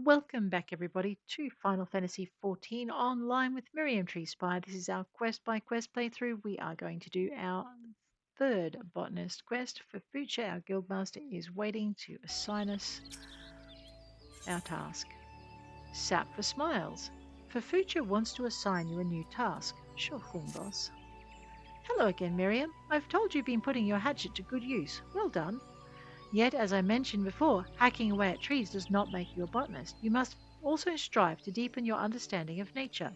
Welcome back, everybody, to Final Fantasy XIV Online with Mirriam Treespire. This is our quest by quest playthrough. We are going to do our third Botanist quest. For future, our guildmaster is waiting to assign us our task. Sap for Smiles. For future wants to assign you a new task. Sure thing, boss. Hello again, Miriam. I've told you've been putting your hatchet to good use. Well done. Yet, as I mentioned before, hacking away at trees does not make you a botanist. You must also strive to deepen your understanding of nature.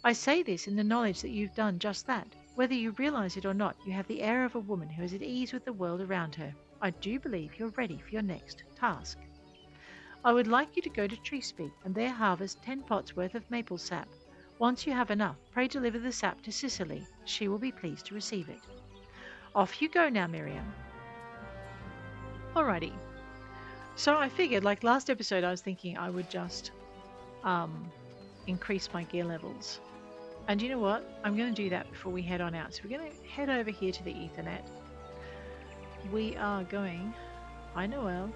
I say this in the knowledge that you've done just that. Whether you realize it or not, you have the air of a woman who is at ease with the world around her. I do believe you're ready for your next task. I would like you to go to Treespire and there harvest 10 pots worth of maple sap. Once you have enough, pray deliver the sap to Cicely. She will be pleased to receive it. Off you go now, Miriam. Alrighty. So I figured, like last episode, I was thinking I would just increase my gear levels. And you know what? I'm going to do that before we head on out. So we're going to head over here to the Ethernet. We are going, hi Noel,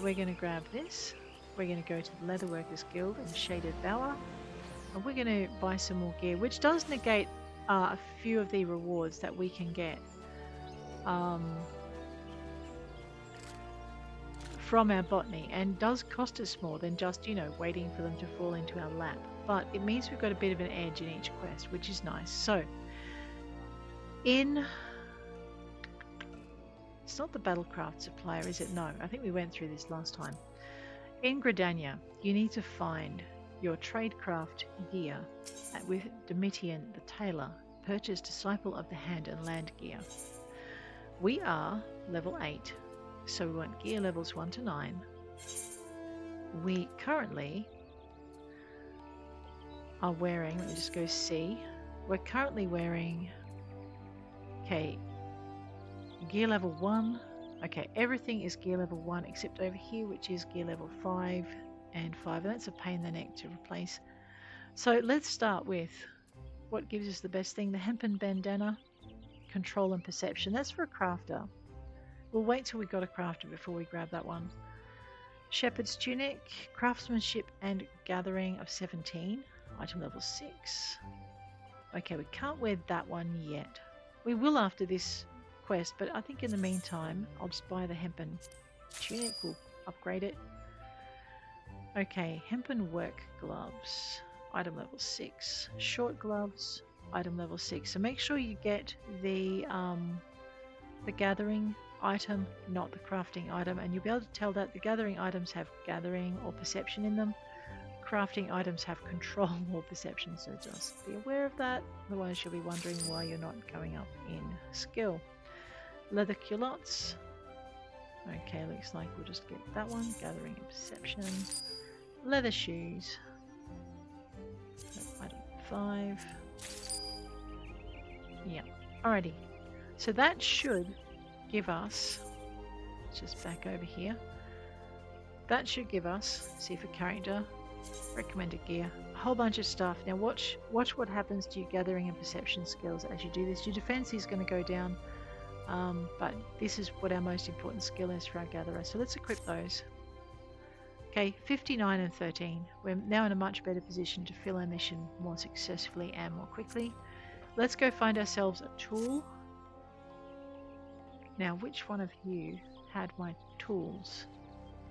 we're going to grab this. We're going to go to the Leatherworkers Guild in Shaded Bower. And we're going to buy some more gear, which does negate a few of the rewards that we can get. From our botany, and does cost us more than just, waiting for them to fall into our lap. But it means we've got a bit of an edge in each quest, which is nice. So, it's not the Battlecraft supplier, is it? No, I think we went through this last time. In Gridania, you need to find your tradecraft gear with Domitian the Tailor. Purchase Disciple of the Hand and Land gear. We are level 8. So we want gear levels 1 to 9. We currently are wearing, let me just go see. We're currently wearing, okay, gear level 1. Okay, everything is gear level 1 except over here, which is gear level 5 and 5. And that's a pain in the neck to replace. So let's start with what gives us the best thing, the hempen bandana, control and perception. That's for a crafter. We'll wait till we got a crafter before we grab that one. Shepherd's tunic, craftsmanship and gathering of 17, item level 6. Okay, we can't wear that one yet. We will after this quest, but I think in the meantime, I'll just buy the hempen tunic. We'll upgrade it. Okay, hempen work gloves, item level 6. Short gloves, item level 6. So make sure you get the gathering item, not the crafting item, and you'll be able to tell that the gathering items have gathering or perception in them. Crafting items have control or perception, so just be aware of that, otherwise you'll be wondering why you're not going up in skill. Leather culottes. Okay, looks like we'll just get that one, gathering and perception. Leather shoes. Item 5. Yeah, alrighty. So that should give us, let's just back over here, that should give us, see for character, recommended gear, a whole bunch of stuff. Now watch what happens to your gathering and perception skills as you do this. Your defense is going to go down, but this is what our most important skill is for our gatherer, so let's equip those. Okay, 59 and 13. We're now in a much better position to fill our mission more successfully and more quickly. Let's go find ourselves a tool. Now, which one of you had my tools?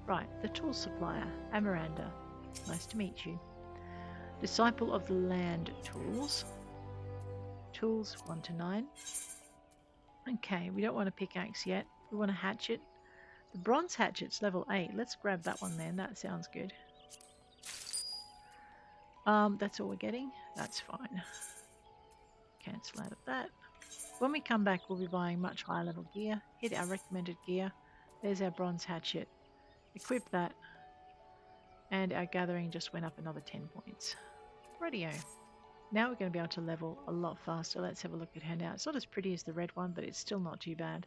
Right, the tool supplier, Amaranda. Nice to meet you. Disciple of the Land tools. Tools 1 to 9. Okay, we don't want a pickaxe yet. We want a hatchet. The bronze hatchet's level 8. Let's grab that one then. That sounds good. That's all we're getting. That's fine. Cancel out of that. When we come back, we'll be buying much higher level gear. Hit our recommended gear. There's our bronze hatchet. Equip that. And our gathering just went up another 10 points. Radio. Now we're going to be able to level a lot faster. Let's have a look at her now. It's not as pretty as the red one, but it's still not too bad.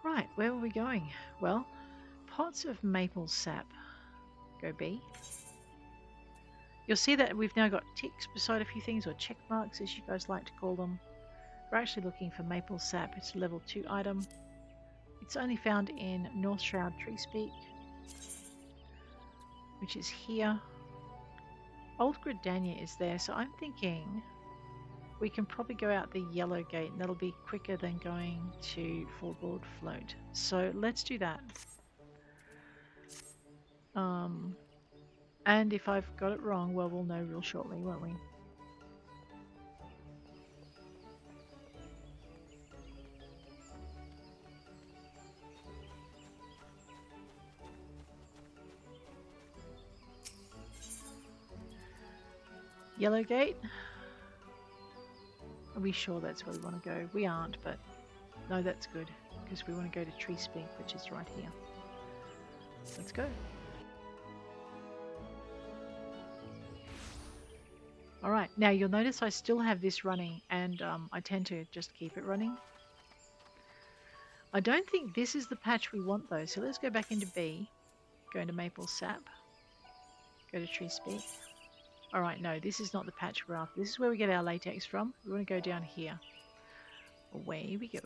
Right, where were we going? Well, pots of maple sap. Go B. You'll see that we've now got ticks beside a few things, or check marks as you guys like to call them. We're actually looking for maple sap. It's a level 2 item. It's only found in North Shroud Treespire. which is here. Old Gridania is there, so I'm thinking we can probably go out the yellow gate, and that'll be quicker than going to Fourboard Float. So let's do that. And if I've got it wrong, well, we'll know real shortly, won't we? Yellow gate. Are we sure that's where we want to go? We aren't, but no, that's good because we want to go to Treespire, which is right here. Let's go. Alright, now you'll notice I still have this running, and I tend to just keep it running. I don't think this is the patch we want though, so let's go back into B, go into Maple Sap, go to Treespire. Alright, no, this is not the patch we're after. This is where we get our latex from. We want to go down here. Away we go.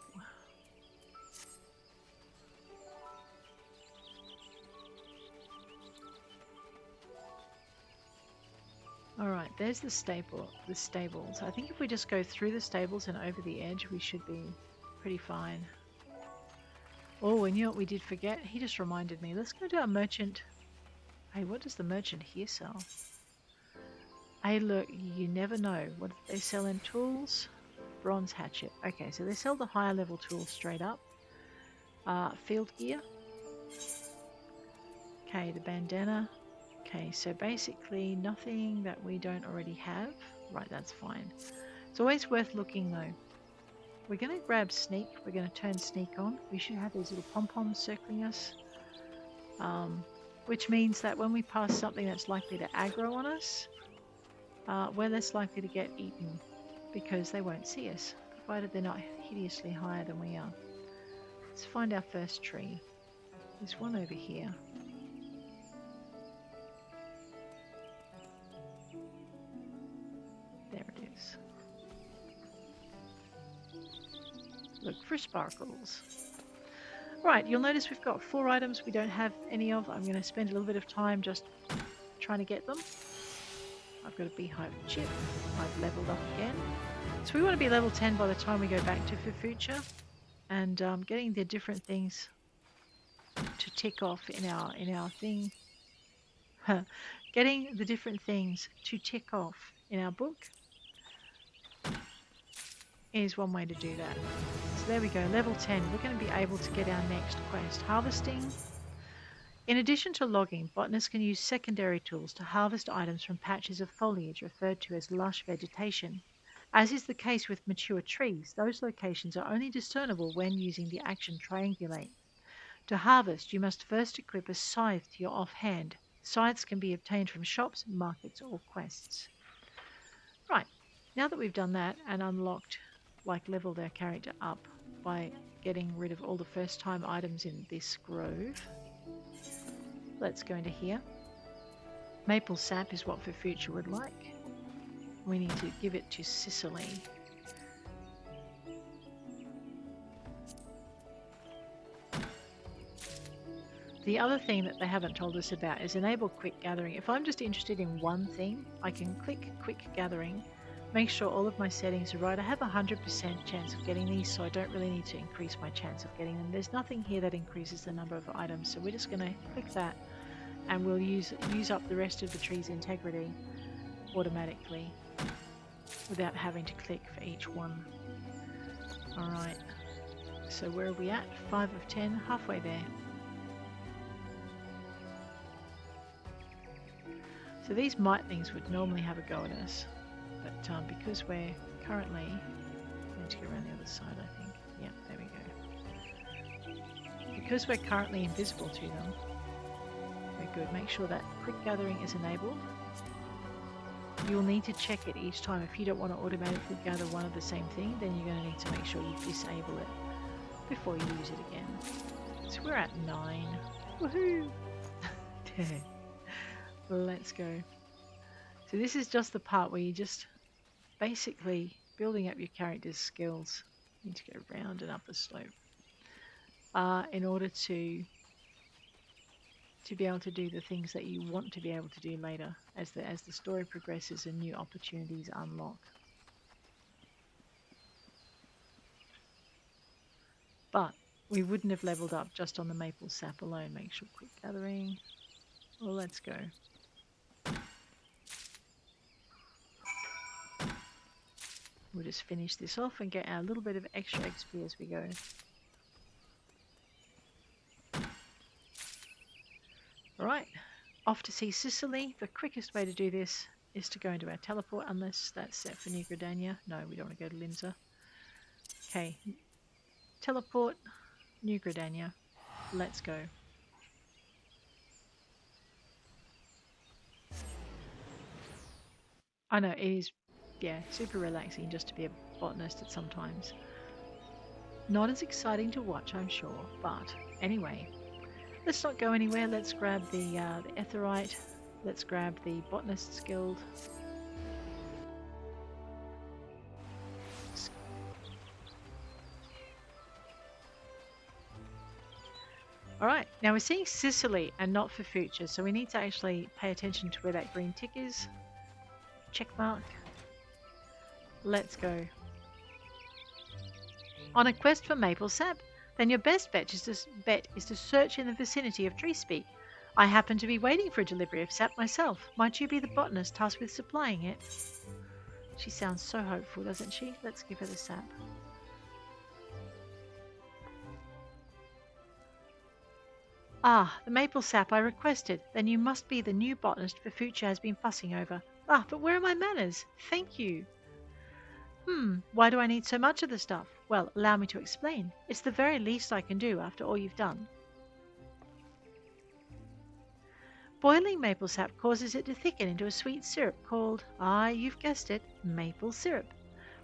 Alright, there's the stables. I think if we just go through the stables and over the edge, we should be pretty fine. Oh, and you know what we did forget? He just reminded me. Let's go to our merchant. Hey, what does the merchant here sell? Hey, look, you never know. What do they sell in tools? Bronze hatchet. Okay, so they sell the higher level tools straight up. Field gear. Okay, the bandana. Okay, so basically nothing that we don't already have. Right, that's fine. It's always worth looking though. We're going to grab sneak. We're going to turn sneak on. We should have these little pom-poms circling us. Which means that when we pass something that's likely to aggro on us, we're less likely to get eaten because they won't see us, provided they're not hideously higher than we are. Let's find our first tree. There's one over here. There it is. Look for sparkles. Right, you'll notice we've got 4 items we don't have any of. I'm going to spend a little bit of time just trying to get them. I've got a beehive chip. I've leveled up again. So we want to be level 10 by the time we go back to FFXIV, and getting the different things to tick off in our thing. Getting the different things to tick off in our book is one way to do that. So there we go, level 10. We're going to be able to get our next quest, harvesting. In addition to logging, botanists can use secondary tools to harvest items from patches of foliage referred to as lush vegetation. As is the case with mature trees, those locations are only discernible when using the action triangulate. To harvest, you must first equip a scythe to your offhand. Scythes can be obtained from shops, markets, or quests. Right, now that we've done that and unlocked, leveled our character up by getting rid of all the first time items in this grove, let's go into here. Maple sap is what FFXIV would like. We need to give it to Sicily. The other thing that they haven't told us about is enable quick gathering. If I'm just interested in one thing, I can click quick gathering, make sure all of my settings are right. I have a 100% chance of getting these, so I don't really need to increase my chance of getting them. There's nothing here that increases the number of items, so we're just going to click that, and we'll use up the rest of the tree's integrity automatically without having to click for each one. Alright, so where are we at? 5 of 10, halfway there. So these mightlings would normally have a go at us, but because we're currently going to go around the other side, I think. Yeah, there we go. Because we're currently invisible to them, we're good. Make sure that quick gathering is enabled. You'll need to check it each time. If you don't want to automatically gather one of the same thing, then you're going to need to make sure you disable it before you use it again. So we're at 9. Woohoo! Let's go. So this is just the part where you just basically building up your character's skills. You need to go round and up the slope in order to to be able to do the things that you want to be able to do later as the story progresses and new opportunities unlock. But we wouldn't have leveled up just on the maple sap alone. Make sure quick gathering. Well, let's go. We'll just finish this off and get our little bit of extra XP as we go. Alright, off to see Sicily. The quickest way to do this is to go into our teleport, unless that's set for New Gridania. No, we don't want to go to Lindsay. Okay, teleport, New Gridania. Let's go. I know, it is, yeah, super relaxing just to be a botanist at some times. Not as exciting to watch, I'm sure, but anyway, let's not go anywhere. Let's grab the Etherite. Let's grab the Botanists Guild. Alright, now we're seeing Sicily and not for future, so we need to actually pay attention to where that green tick is. Check mark. Let's go. On a quest for maple sap? Then your best bet is to search in the vicinity of Treespire. I happen to be waiting for a delivery of sap myself. Might you be the botanist tasked with supplying it? She sounds so hopeful, doesn't she? Let's give her the sap. Ah, the maple sap I requested. Then you must be the new botanist Fufucha has been fussing over. Ah, but where are my manners? Thank you. Why do I need so much of the stuff? Well, allow me to explain. It's the very least I can do after all you've done. Boiling maple sap causes it to thicken into a sweet syrup called, you've guessed it, maple syrup.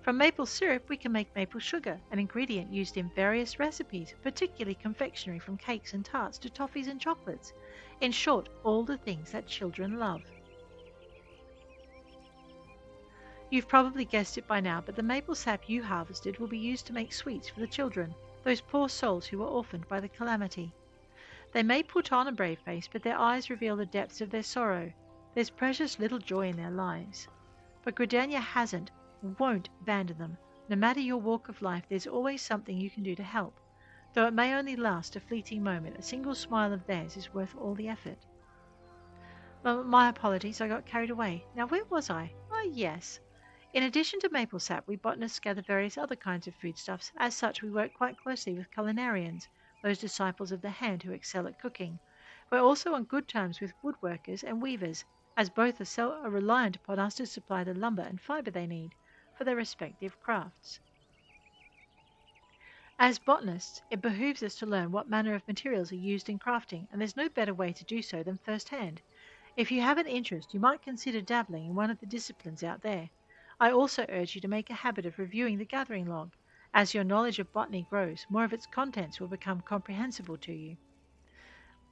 From maple syrup we can make maple sugar, an ingredient used in various recipes, particularly confectionery from cakes and tarts to toffees and chocolates. In short, all the things that children love. You've probably guessed it by now, but the maple sap you harvested will be used to make sweets for the children, those poor souls who were orphaned by the calamity. They may put on a brave face, but their eyes reveal the depths of their sorrow. There's precious little joy in their lives. But Gridania hasn't, won't abandon them. No matter your walk of life, there's always something you can do to help. Though it may only last a fleeting moment, a single smile of theirs is worth all the effort. Well, my apologies, I got carried away. Now where was I? Oh, yes. In addition to maple sap, we botanists gather various other kinds of foodstuffs. As such, we work quite closely with culinarians, those disciples of the hand who excel at cooking. We're also on good terms with woodworkers and weavers, as both are reliant upon us to supply the lumber and fibre they need for their respective crafts. As botanists, it behooves us to learn what manner of materials are used in crafting, and there's no better way to do so than firsthand. If you have an interest, you might consider dabbling in one of the disciplines out there. I also urge you to make a habit of reviewing the gathering log. As your knowledge of botany grows, more of its contents will become comprehensible to you.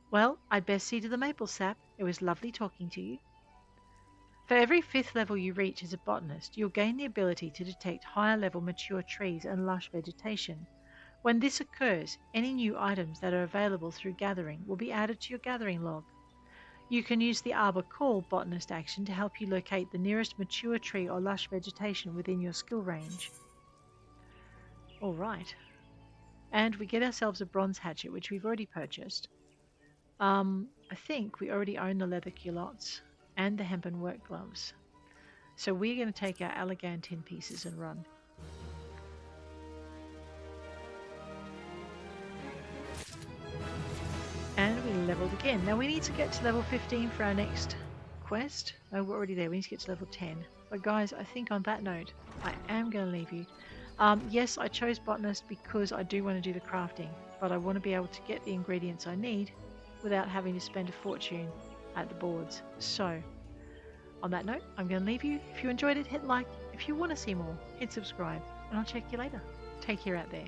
Well, I'd best see to the maple sap. It was lovely talking to you. For every 5th level you reach as a botanist, you'll gain the ability to detect higher level mature trees and lush vegetation. When this occurs, any new items that are available through gathering will be added to your gathering log. You can use the Arbor Call botanist action to help you locate the nearest mature tree or lush vegetation within your skill range. Alright. And we get ourselves a bronze hatchet, which we've already purchased. I think we already own the leather culottes and the hempen work gloves. So we're going to take our Allegan tin pieces and run. And we leveled again. Now we need to get to level 15 for our next quest. Oh, we're already there. We need to get to level 10. But guys, I think on that note, I am going to leave you. Yes, I chose Botanist because I do want to do the crafting, but I want to be able to get the ingredients I need without having to spend a fortune at the boards. So, on that note, I'm going to leave you. If you enjoyed it, hit like. If you want to see more, hit subscribe. And I'll check you later. Take care out there.